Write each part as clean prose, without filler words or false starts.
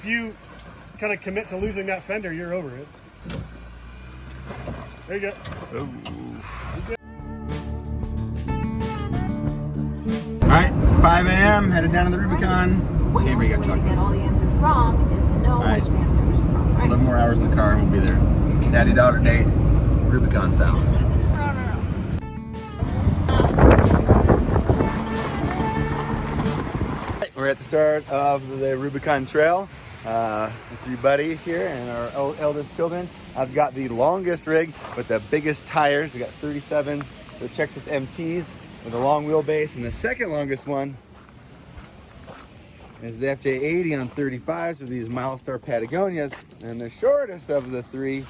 if you kind of commit to losing that fender, you're over it. There you go. All right, 5 a.m. headed down to the Rubicon. Okay, we got to get all the answers wrong is to know which answers are wrong. Right? 11 more hours in the car and we'll be there. Daddy-daughter date, Rubicon style. We're at the start of the Rubicon Trail with your buddy here and our eldest children. I've got the longest rig with the biggest tires. We got 37s, the Texas MTs with a long wheelbase, and the second longest one is the FJ80 on 35s with these Milestar Patagonias, and the shortest of the three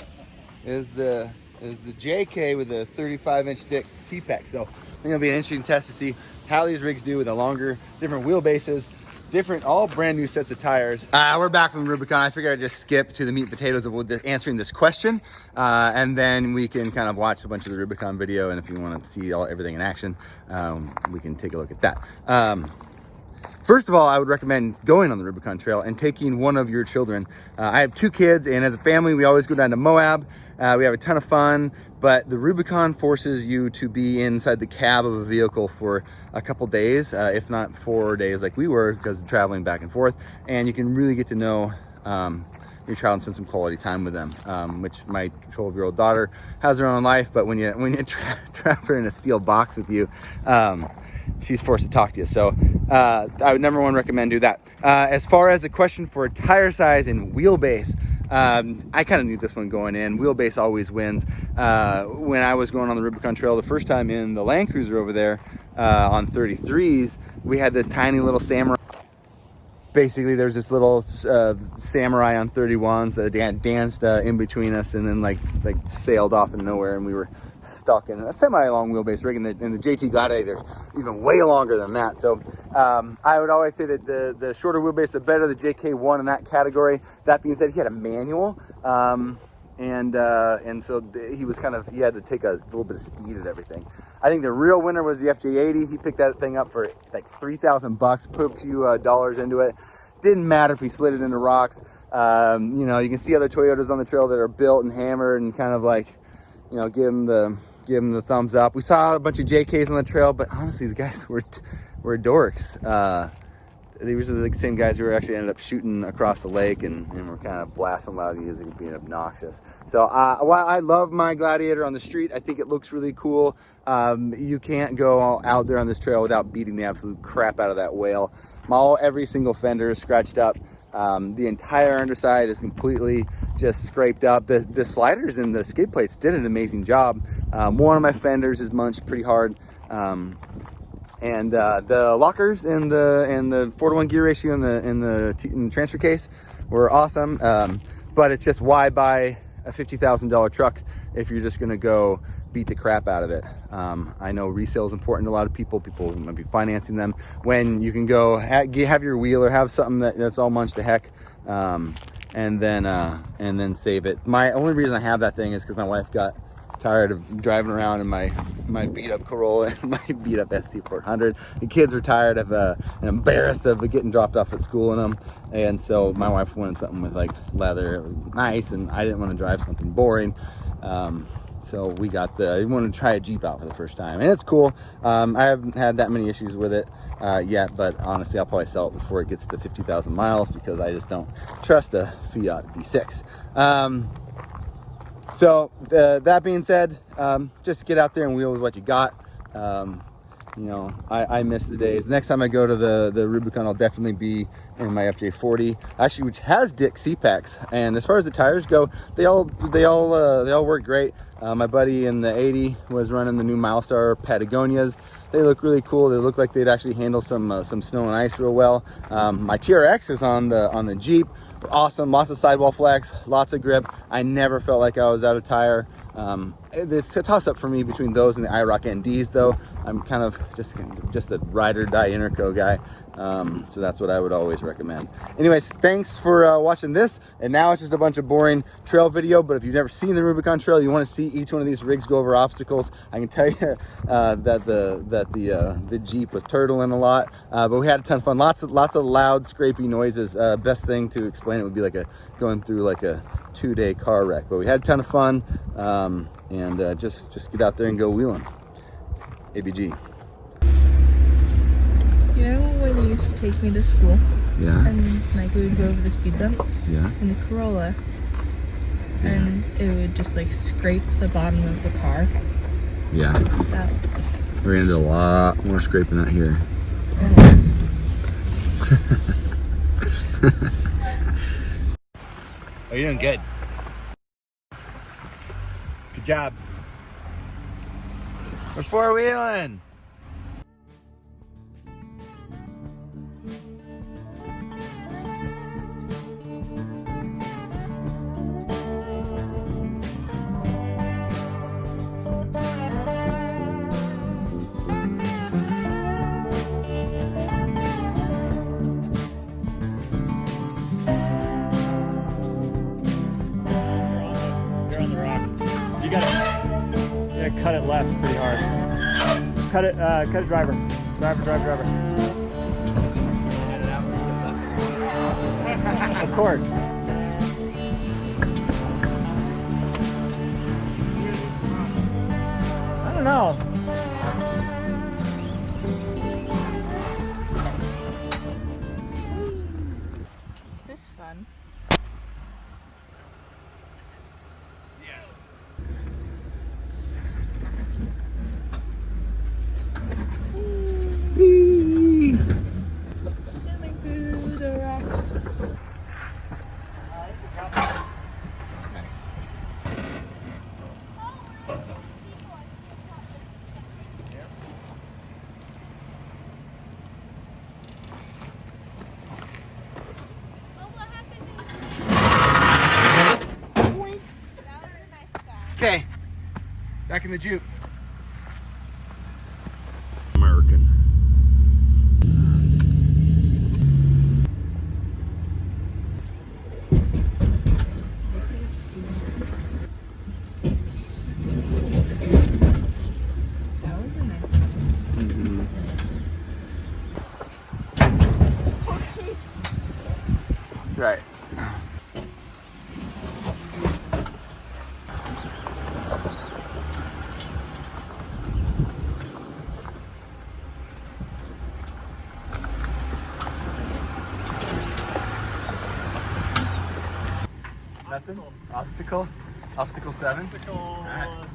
is the JK with a 35-inch thick C-Pack. So I think it'll be an interesting test to see how these rigs do with the longer, different wheelbases, different, all brand new sets of tires. We're back from Rubicon. I figured I'd just skip to the meat and potatoes of answering this question, and then we can kind of watch a bunch of the Rubicon video, and if you want to see everything in action, we can take a look at that. First of all, I would recommend going on the Rubicon Trail and taking one of your children. I have 2 kids, and as a family, we always go down to Moab. We have a ton of fun, but the Rubicon forces you to be inside the cab of a vehicle for a couple days, if not 4 days like we were, because of traveling back and forth, and you can really get to know your child and spend some quality time with them, which my 12-year-old daughter has her own life, but when you trap her in a steel box with you, she's forced to talk to you. So I would number one recommend do that. As far as the question for tire size and wheelbase, I kind of knew this one going in. Wheelbase always wins. When I was going on the Rubicon Trail the first time in the Land Cruiser over there on 33s, we had this tiny little Samurai. Basically, there's this little Samurai on 31s that danced in between us, and then like sailed off into nowhere, and we were stuck in a semi-long wheelbase rig, and the JT Gladiator even way longer than that. So I would always say that the shorter wheelbase, the better. The JK won in that category. That being said, he had a manual, and so he had to take a little bit of speed at everything. I think the real winner was the FJ80. He picked that thing up for like $3,000, put a few dollars into it. Didn't matter if he slid it into rocks. You know, you can see other Toyotas on the trail that are built and hammered and kind of like, you know, give him the thumbs up. We saw a bunch of JKs on the trail, but honestly, the guys were dorks. These are the same guys who actually ended up shooting across the lake and were kind of blasting loud music and being obnoxious. So while I love my Gladiator on the street, I think it looks really cool. You can't go out there on this trail without beating the absolute crap out of that whale. Every single fender is scratched up. The entire underside is completely just scraped up. The sliders and the skid plates did an amazing job. One of my fenders is munched pretty hard. And the lockers and the 4-to-1 gear ratio in the transfer case were awesome. But it's just, why buy a $50,000 truck if you're just gonna go beat the crap out of it? I know resale is important to a lot of people. People might be financing them when you can go have your wheel or have something that's all munched to heck, and then save it. My only reason I have that thing is because my wife got tired of driving around in my beat up Corolla and my beat up SC400. The kids were tired of and embarrassed of getting dropped off at school in them, and so my wife wanted something with like leather. It was nice, and I didn't want to drive something boring. So we got I wanted to try a Jeep out for the first time, and it's cool. I haven't had that many issues with it yet, but honestly, I'll probably sell it before it gets to 50,000 miles because I just don't trust a Fiat V6. So that being said, just get out there and wheel with what you got. You know, I miss the days. Next time I go to the Rubicon, I'll definitely be in my FJ40, actually, which has Dick C-Packs. And as far as the tires go, they all work great. My buddy in the 80 was running the new Milestar Patagonias. They look really cool. They look like they'd actually handle some snow and ice real well. My TRX is on the Jeep. Awesome, lots of sidewall flex, lots of grip. I never felt like I was out of tire. It's a toss-up for me between those and the IROC NDs, though. I'm kind of just a ride or die interco guy. So that's what I would always recommend. Anyways, thanks for watching this. And now it's just a bunch of boring trail video. But if you've never seen the Rubicon Trail, you want to see each one of these rigs go over obstacles. I can tell you that the Jeep was turtling a lot, but we had a ton of fun. Lots of loud, scrapey noises. Best thing to explain it would be like going through like a 2-day car wreck. But we had a ton of fun, and just get out there and go wheeling. ABG. You know when you used to take me to school? Yeah. And like we would go over the speed bumps? Yeah. In the Corolla. And it would just like scrape the bottom of the car. Yeah. We're gonna do a lot more scraping out here. Oh, you're doing good. Good job. We're four-wheeling. Cut it left pretty hard. Cut it driver. Driver. Of course. I don't know. This is fun. Swimming through the rocks. Nice. Okay, back in the Jeep. American. That was a nice house. Mm-hmm. That's right. Nothing? Obstacle 7? Obstacle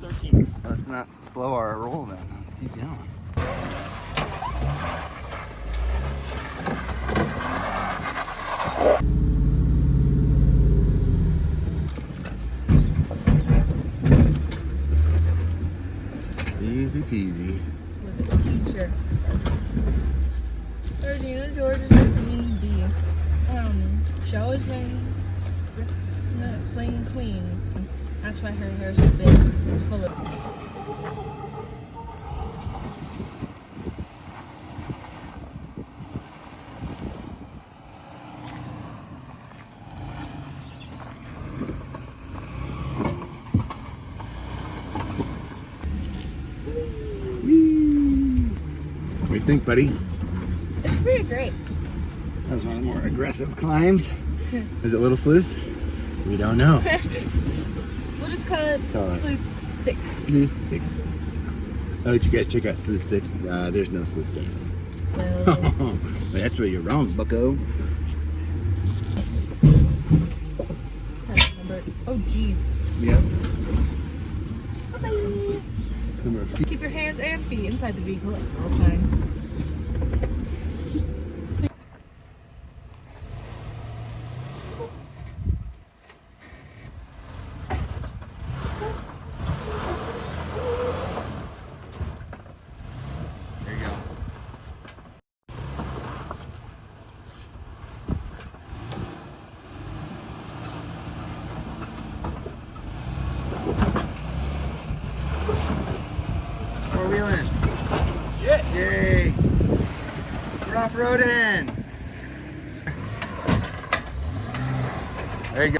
13. Let's not slow our roll then. Let's keep going. Easy peasy. Was a teacher. Regina George is a queen bee. She always been fling queen. That's why her hair's so big. It's full of. What do you think, buddy? It's pretty great. That was one of the more aggressive climbs. Is it Little Sluice? We don't know. We'll just call it Sloop 6. Sluice 6. Oh, did you guys check out Sluice 6? There's no Sluice 6. Well, That's where you're wrong, bucko. oh, jeez. Yep. Bye-bye. Number of feet. Keep your hands and feet inside the vehicle at all times. There you go. Four-wheeling. Shit. Yay. off-roading. There you go.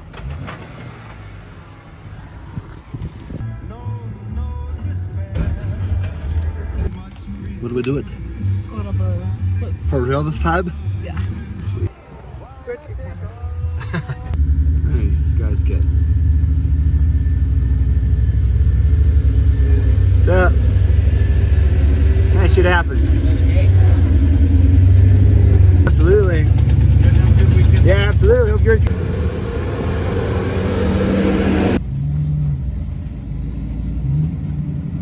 What do we do it? Go to the slits. For real this time? Yeah. Sweet. These guys get. What's up? Nice shit happens. Absolutely. Yeah, absolutely. Hope yours.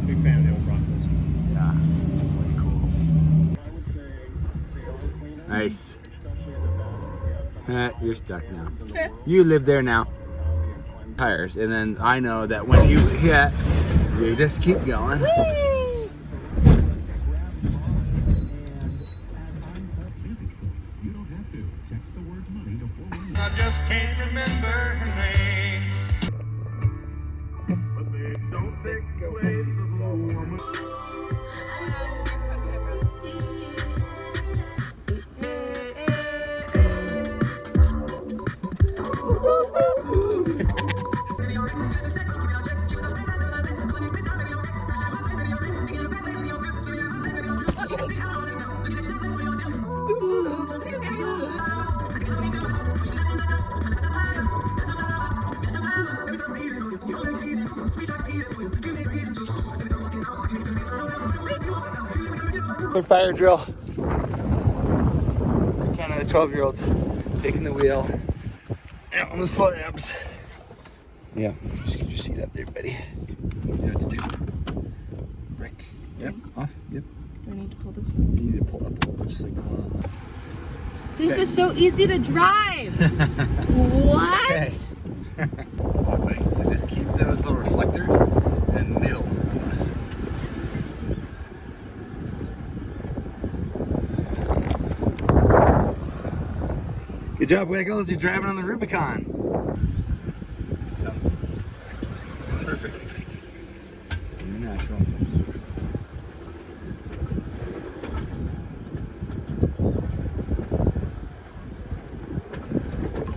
Big fan of the old Broncos. Yeah. Way cool. Nice. You're stuck now. You live there now. Tires, and then I know that when you hit, you just keep going. I just can't remember her name. But they don't take away the woman. Fire drill. Kind of the 12-year-olds taking the wheel. Out on the slabs. Yeah, just get your seat up there, buddy. You know what to do. Break. Yep, off. Yep. I need to pull this. You need to pull up a little bit, just like the one. This is so easy to drive. What? Okay. So just keep those little reflectors in the middle of us. Good job, Wiggles. You're driving on the Rubicon. Perfect. Very natural.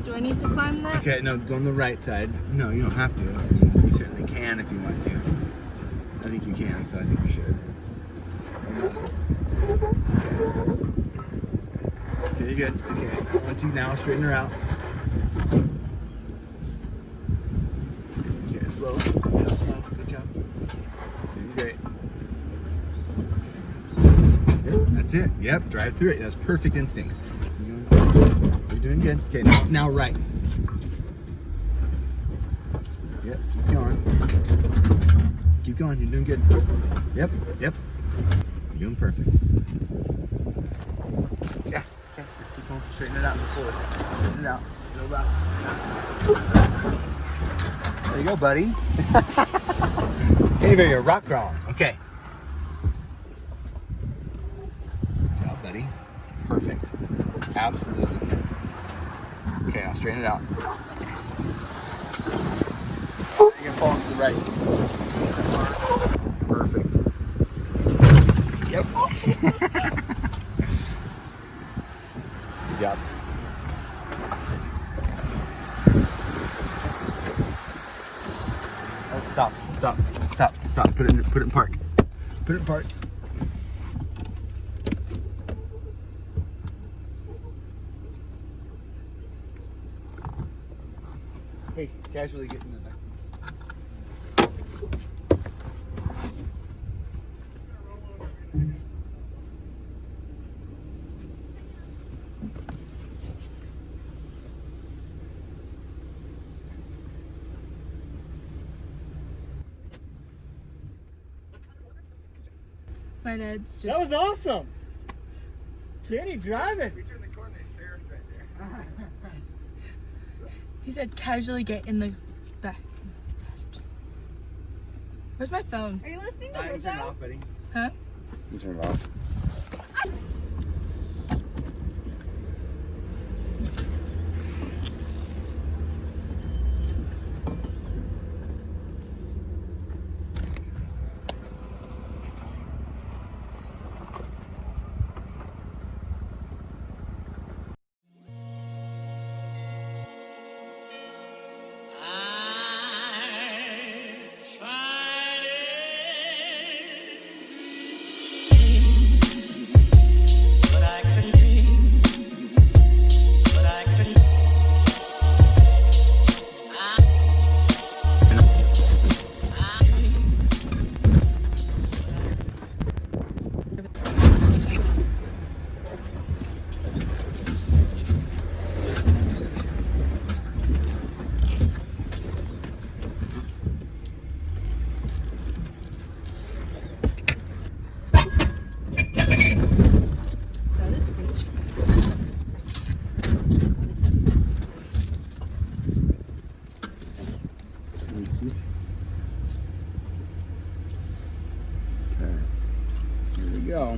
Do I need to climb that? Okay, no, go on the right side. No, you don't have to. I mean, you certainly can if you want to. I think you can, so I think you should. Okay, you're good. Okay, once you now straighten her out. Okay, slow. Yeah, slow. Good job. You're great. Yep, that's it. Yep, drive through it. That's perfect instincts. You're doing good. Okay, now right. Yep, keep going. Keep going, you're doing good. Yep. You're doing perfect. Yeah, okay, just keep going. Straighten it out and pull it. Straighten it out. Build out. There you go, buddy. Anyway, you're rock crawling. Okay. Good job, buddy. Perfect. Absolutely perfect. Okay, now straighten it out. You're gonna fall to the right. Perfect. Yep. Good job. Oh, stop. Put it in park. Put it in park. Hey, casually get in the back. My dad's just. That was awesome. Kenny driving. We turned the corner, sheriff's right there. He said casually get in the back. Where's my phone? Are you listening to You turn it Lizzo? off, buddy. Huh? You turn it off. So.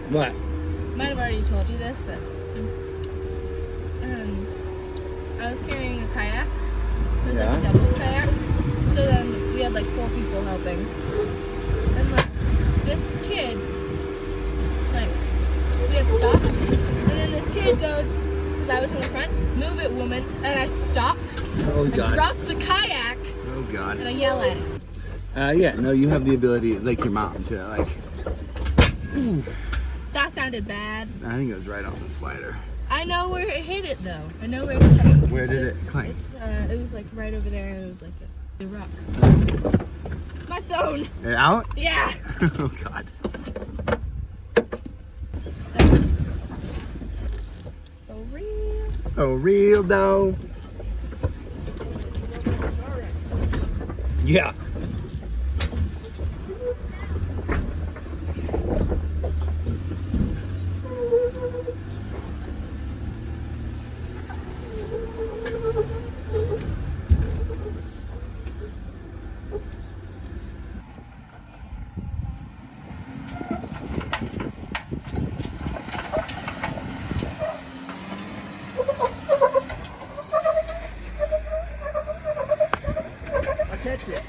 What? Might have already told you this, but I was carrying a kayak. It was like a doubles kayak. So then we had like 4 people helping. And like this kid, like we had stopped, and then this kid goes, because I was in the front, "Move it, woman!" And I stopped. Oh God. I dropped the kayak. Oh God. And I yell at it. Yeah. No, you have the ability, like your mom, to like. Ooh. That sounded bad. I think it was right on the slider. I know where it hit it though. I know where it hit. Where did it clank? It was like right over there, and it was like a rock. My phone. Out? Yeah. Oh God. For real. Oh, real though. Yeah. I'll catch it.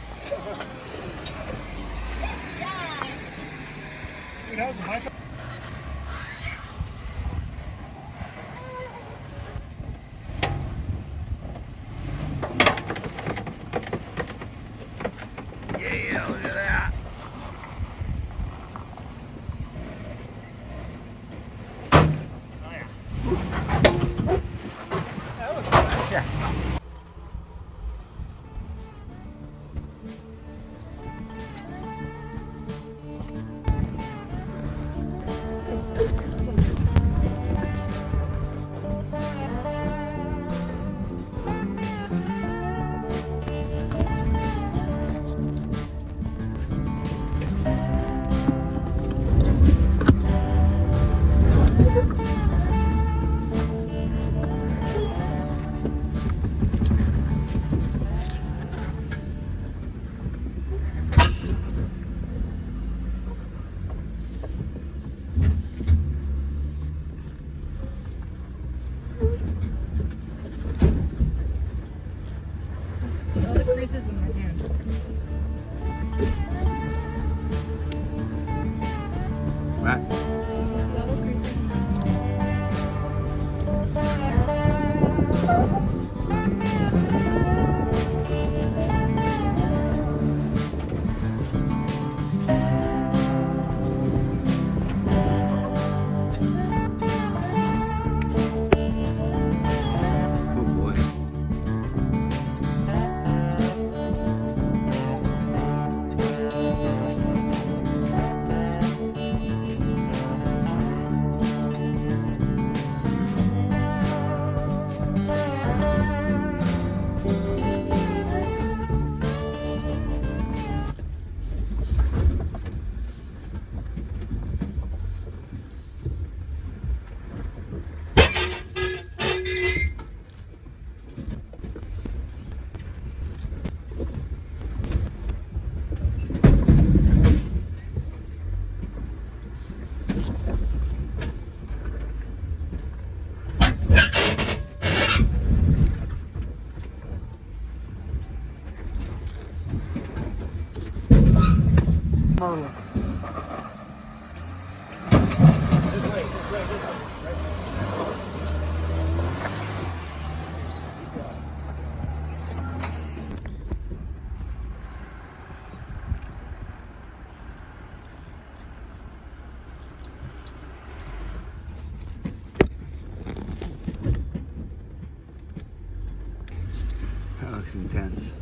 looks intense.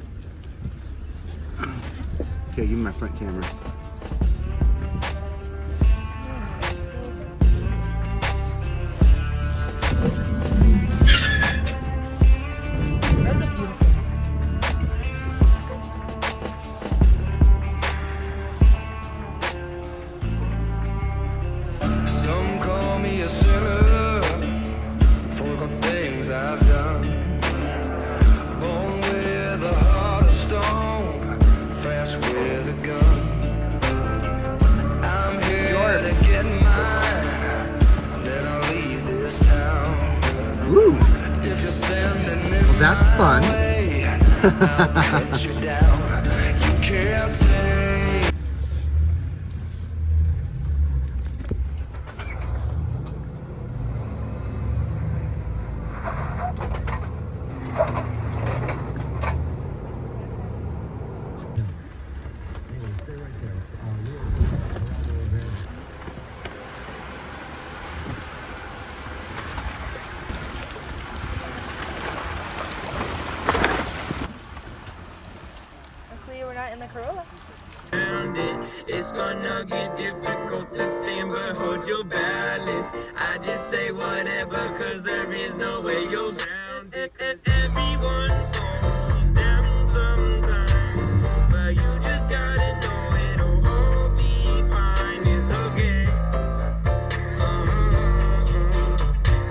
Okay, give me my front camera. That's a beautiful. Some call me a sinner for the things I've done. Born with a heart of stone, fast with a gun. I'm here to get mine, then I'll leave this town. Woo! If you're standing in Well, that's fun. my way, I'll cut you down. You can't take. Luckily, we're not in the Corolla. It's gonna get difficult to stand, but hold your balance. I just say whatever, cause there is no way you're grounded. Everyone falls down sometime, but you just gotta know it'll all be fine. It's okay.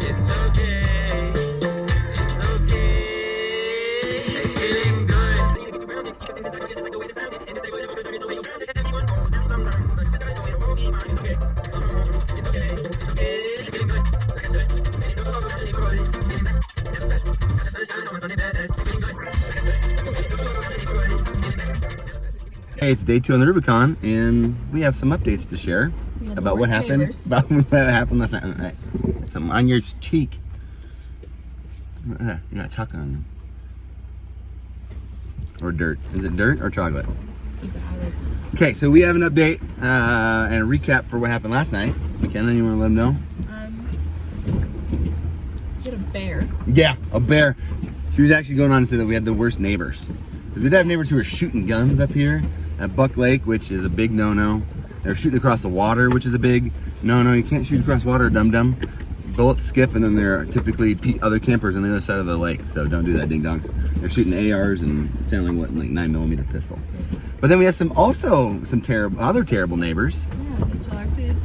It's okay. It's okay. Hey, feeling good. Get you grounded. Keep it things inside, just like the way it sounded. And just say whatever, cause there is no way you're grounded. Everyone falls down sometimes, but you just gotta know it'll all be fine. It's okay. It's okay. It's okay. Feeling good. Like I said, and you don't go down any road. Any mess, never stress. Got the sunshine on Sunday bad days. Feeling good. Like I said, and you don't go down any road. Any mess, never stress. Hey, it's day 2 on the Rubicon, and we have some updates to share about what happened. neighbors. About what happened last night. Some on your cheek. You're not chocolate on them. Or dirt. Is it dirt or chocolate? Okay, so we have an update and a recap for what happened last night. McKenna, you want to let them know? Get a bear. Yeah, a bear. She was actually going on to say that we had the worst neighbors. We'd have neighbors who were shooting guns up here at Buck Lake, which is a big no-no. They're shooting across the water, which is a big no-no. You can't shoot across water, dum-dum. Bullets skip, and then there are typically other campers on the other side of the lake, so don't do that, ding-dongs. They're shooting ARs and sounding what, like 9mm pistol. But then we had some other terrible neighbors. Yeah, it's all our food.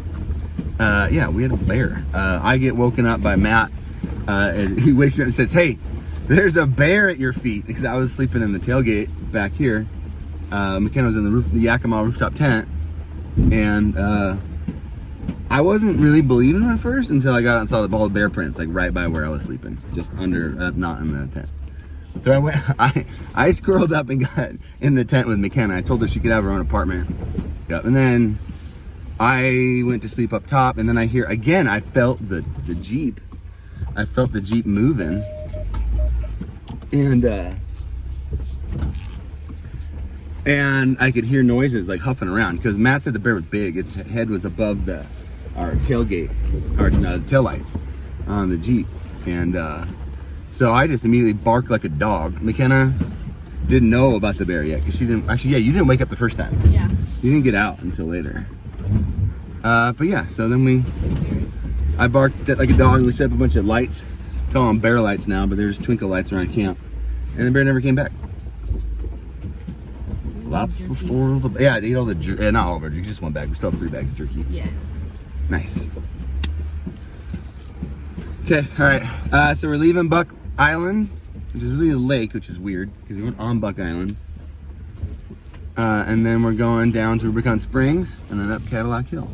Yeah, we had a bear. I get woken up by Matt, and he wakes me up and says, "Hey, there's a bear at your feet," because I was sleeping in the tailgate back here. McKenna was in the Yakima rooftop tent, and I wasn't really believing him at first until I got out and saw all the bear prints, like right by where I was sleeping, just under, not in the tent. So I scrolled up and got in the tent with McKenna. I told her she could have her own apartment. Yep, and then I went to sleep up top, and then I felt the Jeep. I felt the Jeep moving, and I could hear noises like huffing around, because Matt said the bear was big. Its head was above our tailgate, our tail lights on the Jeep, and so I just immediately barked like a dog. McKenna didn't know about the bear yet, because she didn't. Actually, yeah, you didn't wake up the first time. Yeah. You didn't get out until later. But yeah, so then I barked like a dog, and we set up a bunch of lights. Call them bear lights now, but they're just twinkle lights around camp. And the bear never came back. Lots of stores. Yeah, I ate all the jerky. Not all of our jerky, just one bag. We still have 3 bags of jerky. Yeah. Nice. Okay, all right. So we're leaving Buck Island, which is really a lake, which is weird because we weren't on Buck Island. And then we're going down to Rubicon Springs and then up Cadillac Hill.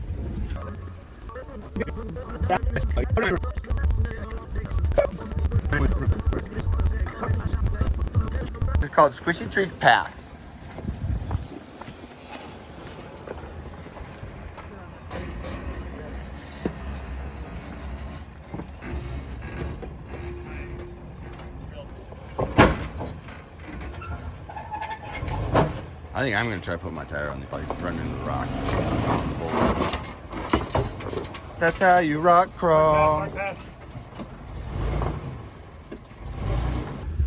It's called Squishy Treats Pass. I think I'm gonna try to put my tire on the place, run into the rock. That's how you rock crawl.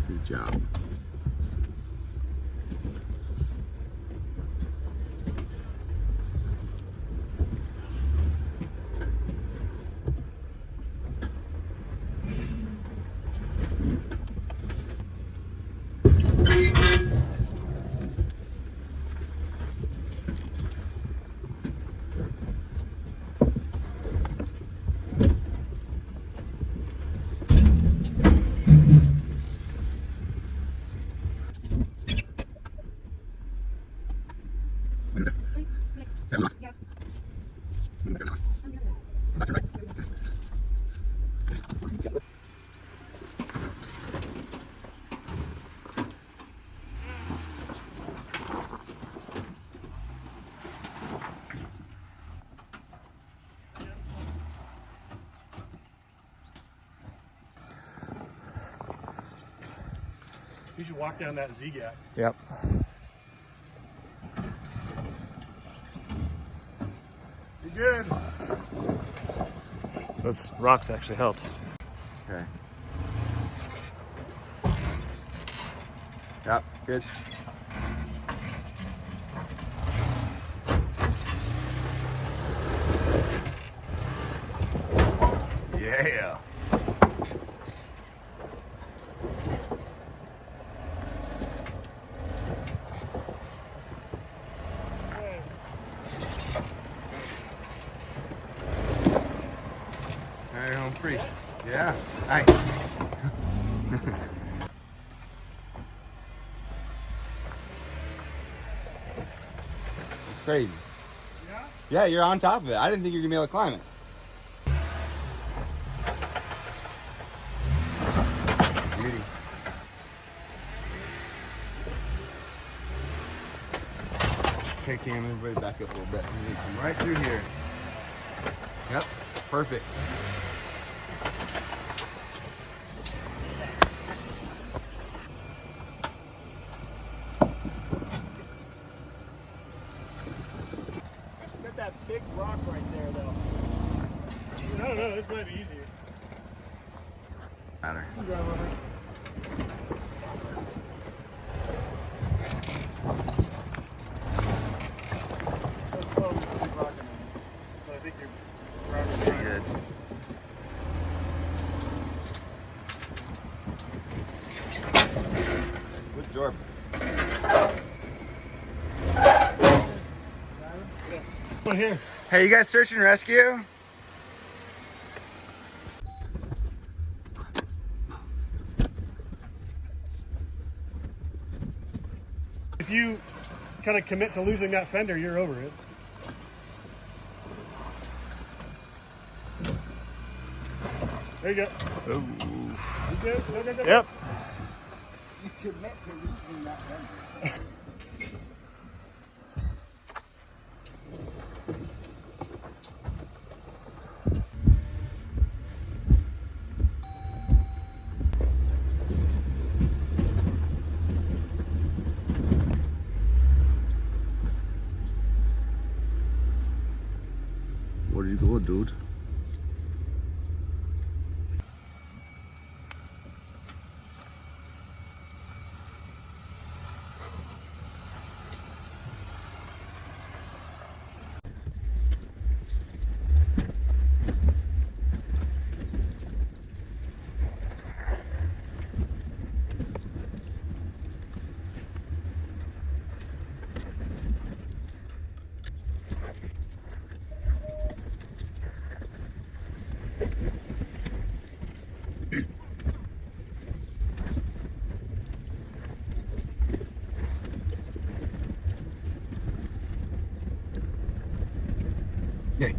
Good job. You should walk down that Z gap. Yep. You good? Those rocks actually helped. Okay. Yep, good. Yeah. All right, home free. Yeah, nice. It's crazy. Yeah? Yeah, you're on top of it. I didn't think you were gonna be able to climb it. Beauty. Okay, Cam, everybody back up a little bit. I'm gonna come right through here. Yep, perfect. Got that big rock right there, though. I don't know. This might be easier. Matter. You can drive over. Go slow with the big rock in there. But I think you're driving Pretty right. good. Good job. Come on here. Hey, you guys search and rescue? If you kind of commit to losing that fender, you're over it. There you go. Ooh. You good? Go, go, go. Yep. You commit to losing that fender. Where do you go, dude? Yeah.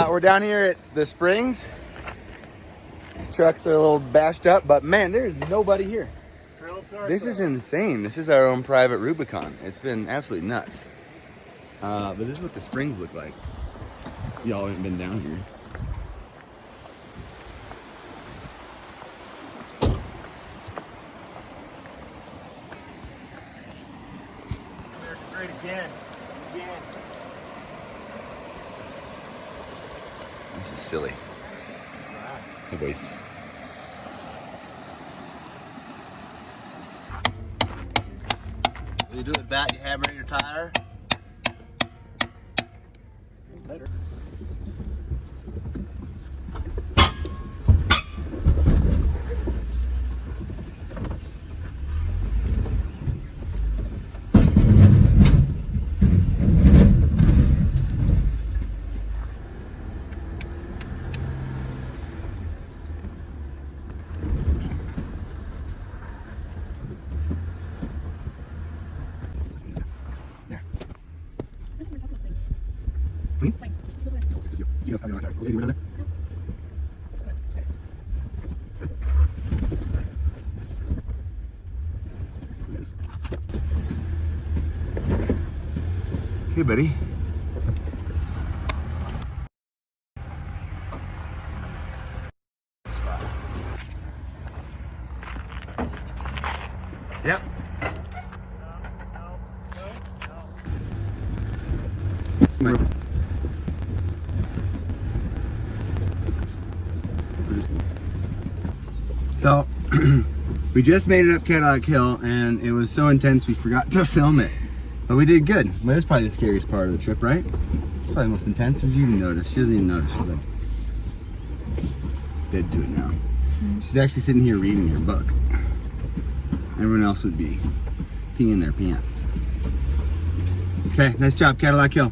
We're down here at the Springs. Trucks are a little bashed up, but man, there's nobody here. This is insane. This is our own private Rubicon. It's been absolutely nuts. But this is what the Springs look like. Y'all haven't been down here. Great again. This is silly. Hey, boys. You do it back, you hammer your tire. Better. Hey, buddy. So we just made it up Cadillac Hill, and it was so intense we forgot to film it. But we did good. But that's probably the scariest part of the trip, right? Probably the most intense. Did you even notice? She doesn't even notice. She's like dead to it now. She's actually sitting here reading her book. Everyone else would be peeing their pants. Okay, nice job, Cadillac Hill.